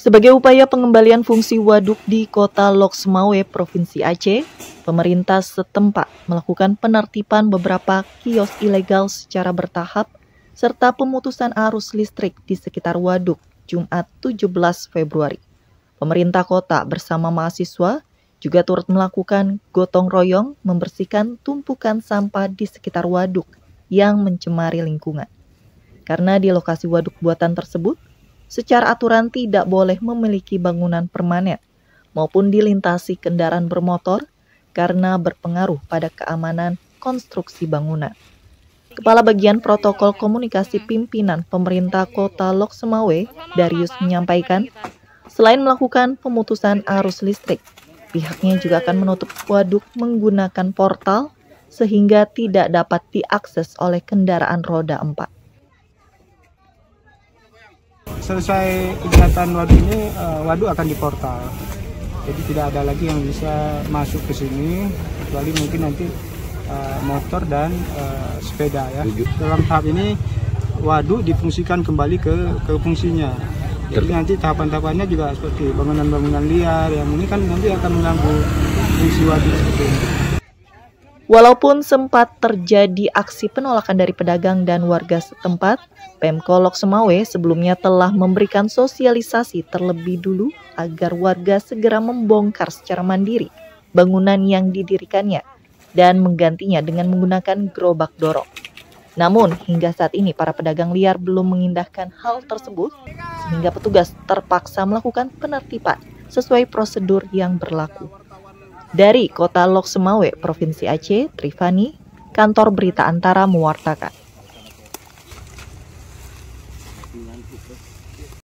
Sebagai upaya pengembalian fungsi waduk di Kota Lok Sumawe, Provinsi Aceh, pemerintah setempat melakukan penertiban beberapa kios ilegal secara bertahap serta pemutusan arus listrik di sekitar waduk Jumat 17 Februari. Pemerintah kota bersama mahasiswa juga turut melakukan gotong royong membersihkan tumpukan sampah di sekitar waduk yang mencemari lingkungan. Karena di lokasi waduk buatan tersebut, secara aturan tidak boleh memiliki bangunan permanen maupun dilintasi kendaraan bermotor karena berpengaruh pada keamanan konstruksi bangunan. Kepala Bagian Protokol Komunikasi Pimpinan Pemerintah Kota Lok Sumawe, Darius, menyampaikan, selain melakukan pemutusan arus listrik, pihaknya juga akan menutup waduk menggunakan portal sehingga tidak dapat diakses oleh kendaraan roda 4. Selesai kegiatan waduk ini, waduk akan diportal. Jadi tidak ada lagi yang bisa masuk ke sini, kecuali mungkin nanti motor dan sepeda ya. Dalam tahap ini waduk difungsikan kembali ke fungsinya. Jadi nanti tahapan-tahapannya juga seperti bangunan-bangunan liar yang ini kan nanti akan mengganggu fungsi waduk seperti ini. Walaupun sempat terjadi aksi penolakan dari pedagang dan warga setempat, Pemko Lok Sumawe sebelumnya telah memberikan sosialisasi terlebih dulu agar warga segera membongkar secara mandiri bangunan yang didirikannya dan menggantinya dengan menggunakan gerobak dorong. Namun, hingga saat ini para pedagang liar belum mengindahkan hal tersebut, sehingga petugas terpaksa melakukan penertiban sesuai prosedur yang berlaku. Dari Kota Lok Sumawe, Provinsi Aceh, Trifani, Kantor Berita Antara mewartakan.